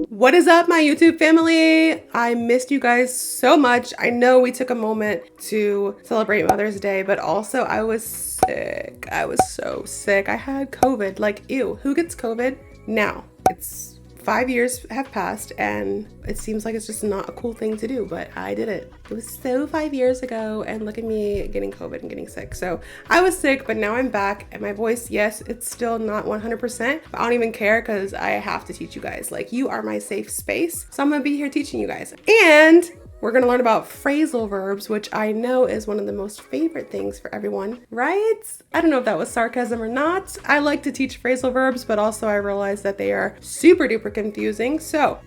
What is up, my YouTube family? I missed you guys so much. I know we took a moment to celebrate Mother's Day, but also I was sick. I was so sick. I had COVID. Like, ew, who gets COVID? Now, it's 5 years have passed and it seems like it's just not a cool thing to do, but I did it. It was so 5 years ago and look at me getting COVID and getting sick. So I was sick, but now I'm back and my voice, yes, it's still not 100%, but I don't even care because I have to teach you guys. Like, you are my safe space. So I'm gonna be here teaching you guys. And we're gonna learn about phrasal verbs, which I know is one of the most favorite things for everyone, right? I don't know if that was sarcasm or not. I like to teach phrasal verbs, but also I realize that they are super duper confusing. So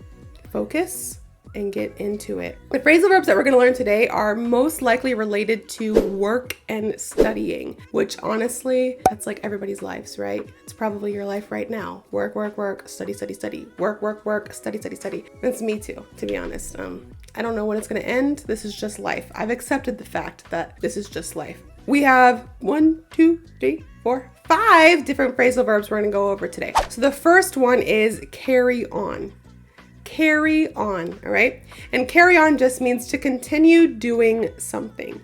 focus and get into it. The phrasal verbs that we're gonna learn today are most likely related to work and studying, which honestly, that's like everybody's lives, right? It's probably your life right now. Work, work, work, study, study, study. Work, work, work, study, study, study. That's me too, to be honest. I don't know when it's gonna end. This is just life. I've accepted the fact that this is just life. We have 1, 2, 3, 4, 5 different phrasal verbs we're gonna go over today. So the first one is carry on. Carry on, all right? And carry on just means to continue doing something.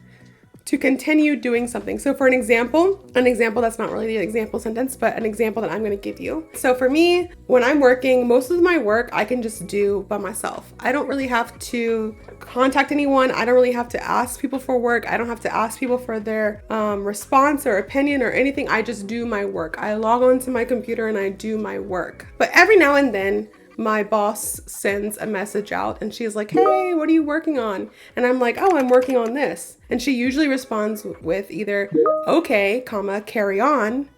To continue doing something. So for an example that's not really the example sentence, but an example that I'm gonna give you. So for me, when I'm working, most of my work I can just do by myself. I don't really have to contact anyone. I don't really have to ask people for work. I don't have to ask people for their response or opinion or anything. I just do my work. I log onto my computer and I do my work. But every now and then, my boss sends a message out and she's like, hey, what are you working on? And I'm like, oh, I'm working on this. And she usually responds with either, okay, comma, carry on,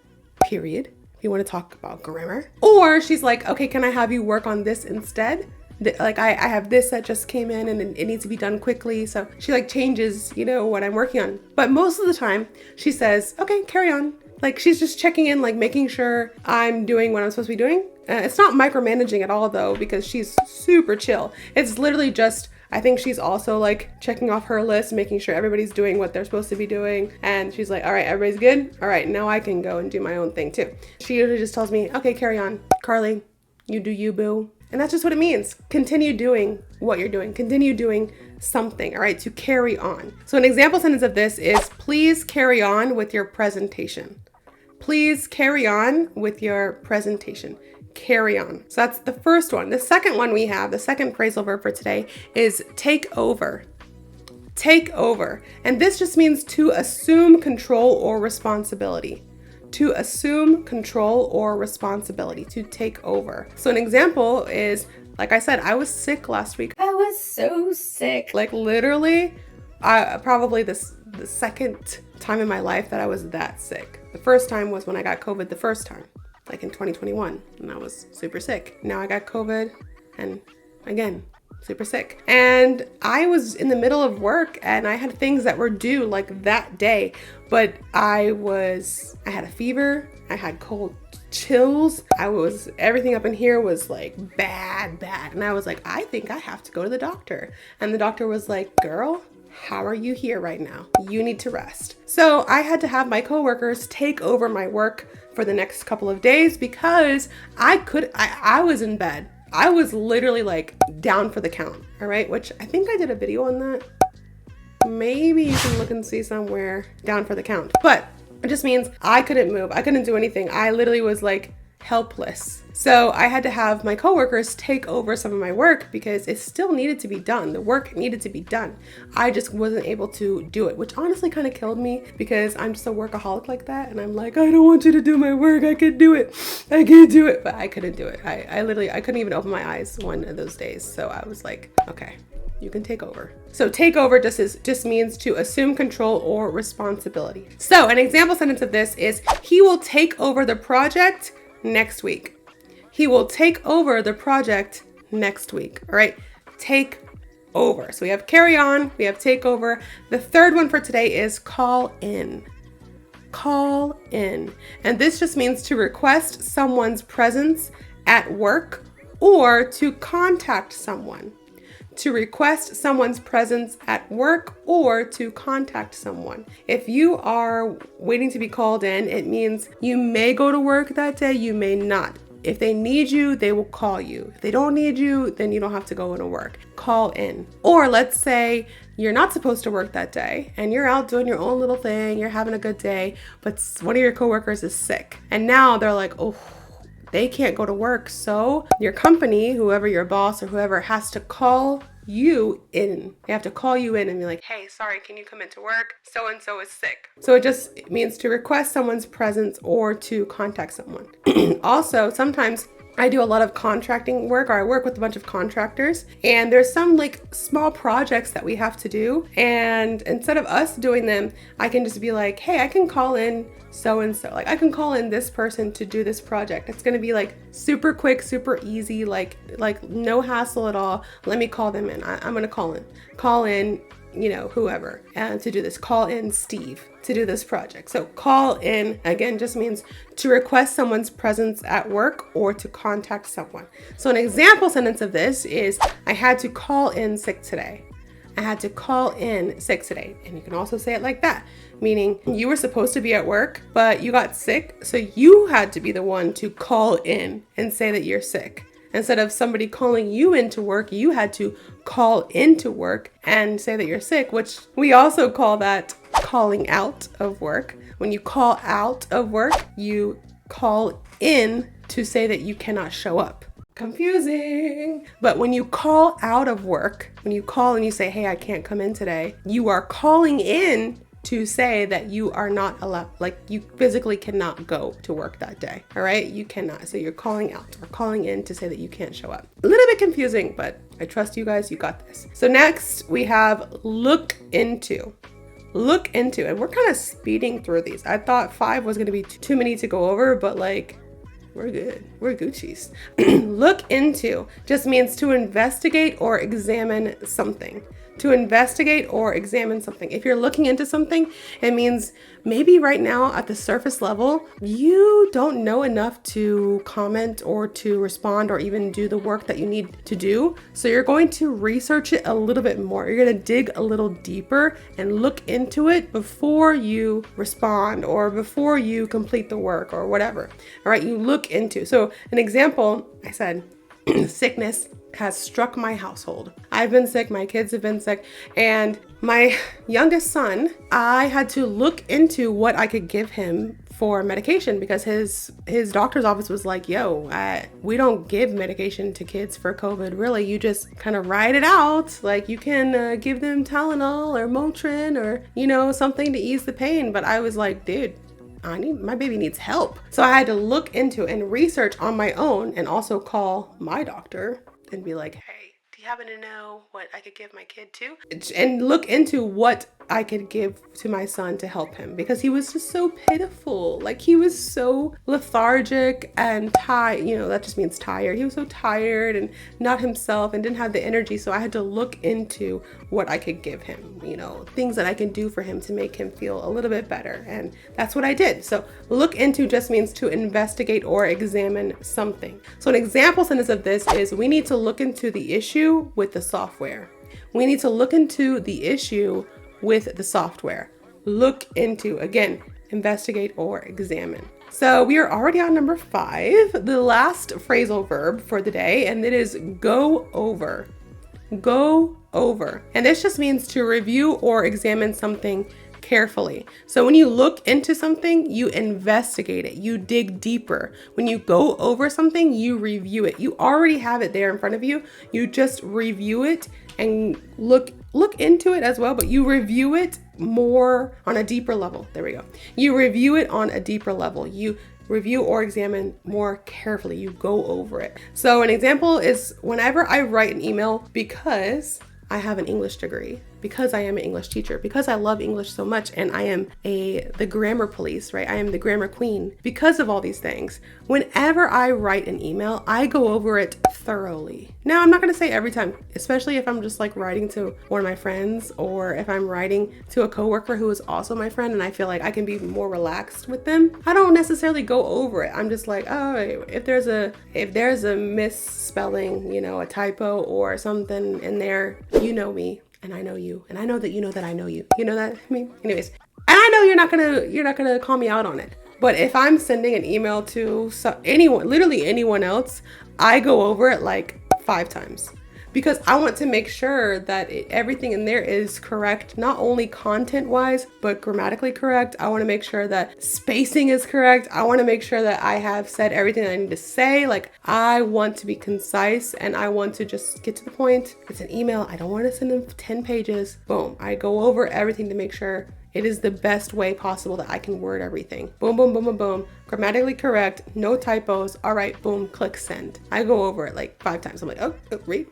period, if you want to talk about grammar. Or she's like, okay, can I have you work on this instead? Like I have this that just came in and it needs to be done quickly. So she like changes, what I'm working on. But most of the time she says, okay, carry on. Like she's just checking in, like making sure I'm doing what I'm supposed to be doing. It's not micromanaging at all though, because she's super chill. It's literally just, I think she's also like checking off her list, making sure everybody's doing what they're supposed to be doing. And she's like, all right, everybody's good. All right, now I can go and do my own thing too. She usually just tells me, okay, carry on. Carly, you do you, boo. And that's just what it means. Continue doing what you're doing. Continue doing something, all right, to carry on. So an example sentence of this is, please carry on with your presentation. Please carry on with your presentation. Carry on. So that's the first one. The second one we have, the second phrasal verb for today is take over. Take over. And this just means to assume control or responsibility. To assume control or responsibility, to take over. So an example is, like I said, I was sick last week. I was so sick. Like literally, probably the second time in my life that I was that sick. The first time was when I got COVID the first time, like in 2021, and I was super sick. Now I got COVID and again, super sick. And I was in the middle of work and I had things that were due like that day, but I had a fever, I had cold chills, everything up in here was like bad. And I was like, I think I have to go to the doctor. And the doctor was like, girl, how are you here right now? You need to rest. So I had to have my coworkers take over my work for the next couple of days because I was in bed. I was literally like down for the count, all right? Which I think I did a video on that. Maybe you can look and see somewhere, down for the count. But it just means I couldn't move. I couldn't do anything. I literally was like helpless. So I had to have my coworkers take over some of my work because it still needed to be done. The work needed to be done. I just wasn't able to do it, which honestly kind of killed me because I'm just a workaholic like that. And I'm like, I don't want you to do my work. I can do it. I can't do it. But I couldn't do it. I couldn't even open my eyes one of those days. So I was like, okay, you can take over. So take over just means to assume control or responsibility. So an example sentence of this is, he will take over the project next week. He will take over the project next week. All right, take over. So we have carry on, we have take over. The third one for today is call in. Call in. And this just means to request someone's presence at work or to contact someone. To request someone's presence at work or to contact someone. If you are waiting to be called in, it means you may go to work that day, you may not. if they need you, they will call you. If they don't need you, then you don't have to go into work. Call in. Or let's say you're not supposed to work that day and you're out doing your own little thing, you're having a good day, but one of your coworkers is sick. And now they're like, oh, they can't go to work. So your company, whoever your boss or whoever, has to call you in. They have to call you in and be like, hey, sorry, can you come into work? So-and-so is sick. So it just means to request someone's presence or to contact someone. Also, sometimes I do a lot of contracting work, or I work with a bunch of contractors, and there's some like small projects that we have to do. And instead of us doing them, I can just be like, hey, I can call in so-and-so. Like I can call in this person to do this project. It's going to be like super quick, super easy, like no hassle at all. Let me call them in. I'm going to call in, you know, whoever, and to do this. Call in Steve to do this project. So call in, again, just means to request someone's presence at work or to contact someone. So an example sentence of this is, I had to call in sick today. I had to call in sick today. And you can also say it like that, meaning you were supposed to be at work, but you got sick. So you had to be the one to call in and say that you're sick. Instead of somebody calling you into work, you had to call into work and say that you're sick, which we also call that calling out of work. When you call out of work, you call in to say that you cannot show up. Confusing. But when you call out of work, when you call and you say, hey, I can't come in today, you are calling in to say that you are not allowed, like you physically cannot go to work that day. All right, you cannot. So you're calling out or calling in to say that you can't show up. A little bit confusing, but I trust you guys, you got this. So next we have look into. Look into, and we're kind of speeding through these. I thought 5 was going to be too many to go over, but like we're good. We're Gucci's. Look into just means to investigate or examine something. To investigate or examine something. If you're looking into something, it means maybe right now at the surface level, you don't know enough to comment or to respond or even do the work that you need to do. So you're going to research it a little bit more. You're going to dig a little deeper and look into it before you respond or before you complete the work or whatever. All right, you look into. So an example, I said, sickness has struck my household. I've been sick, my kids have been sick, and my youngest son, I had to look into what I could give him for medication because his doctor's office was like, yo, we don't give medication to kids for COVID. Really, you just kind of ride it out. Like you can give them Tylenol or Motrin or, you know, something to ease the pain. But I was like, dude, my baby needs help. So I had to look into and research on my own and also call my doctor and be like, hey, do you happen to know what I could give my kid too? And look into what I could give to my son to help him because he was just so pitiful. Like he was so lethargic and tired, you know, that just means tired. He was so tired and not himself and didn't have the energy. So I had to look into what I could give him, you know, things that I can do for him to make him feel a little bit better. And that's what I did. So look into just means to investigate or examine something. So an example sentence of this is we need to look into the issue with the software. We need to look into the issue with the software. Look into, again, investigate or examine. So we are already on number 5, the last phrasal verb for the day, and it is go over. Go over. And this just means to review or examine something carefully. So when you look into something, you investigate it, you dig deeper. When you go over something, you review it. You already have it there in front of you. You just review it and look into it as well, but you review it more on a deeper level. There we go. You review it on a deeper level. You review or examine more carefully. You go over it. So an example is whenever I write an email, because I have an English degree, because I am an English teacher, because I love English so much, and I am the grammar police, right? I am the grammar queen. Because of all these things, whenever I write an email, I go over it thoroughly. Now, I'm not going to say every time, especially if I'm just like writing to one of my friends, or if I'm writing to a coworker who is also my friend and I feel like I can be more relaxed with them. I don't necessarily go over it. I'm just like, oh, if there's a misspelling, you know, a typo or something in there, you know me. And I know you, and I know that you know that I know you. You know that I mean? Anyways, and I know you're not gonna call me out on it. But if I'm sending an email to anyone, literally anyone else, I go over it like 5 times. Because I want to make sure that everything in there is correct, not only content-wise, but grammatically correct. I want to make sure that spacing is correct. I want to make sure that I have said everything I need to say. Like, I want to be concise and I want to just get to the point. It's an email. I don't want to send them 10 pages. Boom. I go over everything to make sure it is the best way possible that I can word everything. Boom, boom, boom, boom, boom. Grammatically correct, no typos. All right, boom, click send. I go over it like 5 times. I'm like, oh, read.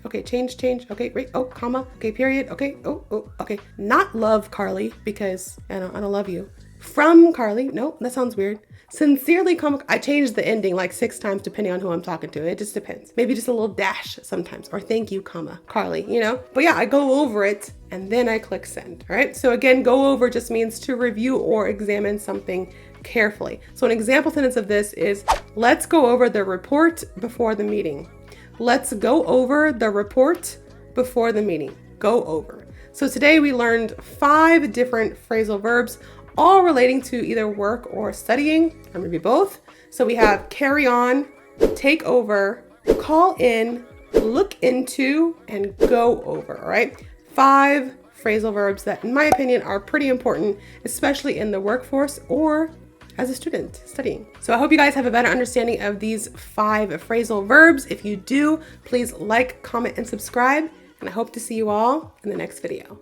Okay, change. Okay, read. Oh, comma. Okay, period. Okay, okay. Not love, Carley, because I don't love you. From Carley. Nope, that sounds weird. Sincerely, I changed the ending like 6 times depending on who I'm talking to. It just depends. Maybe just a little dash sometimes, or thank you, comma, Carley, you know? But yeah, I go over it and then I click send, all right? So again, go over just means to review or examine something carefully. So an example sentence of this is, let's go over the report before the meeting. Let's go over the report before the meeting. Go over. So today we learned 5 different phrasal verbs, all relating to either work or studying, or maybe both. So we have carry on, take over, call in, look into, and go over, all right? 5 phrasal verbs that, in my opinion, are pretty important, especially in the workforce or as a student studying. So I hope you guys have a better understanding of these 5 phrasal verbs. If you do, please like, comment, and subscribe. And I hope to see you all in the next video.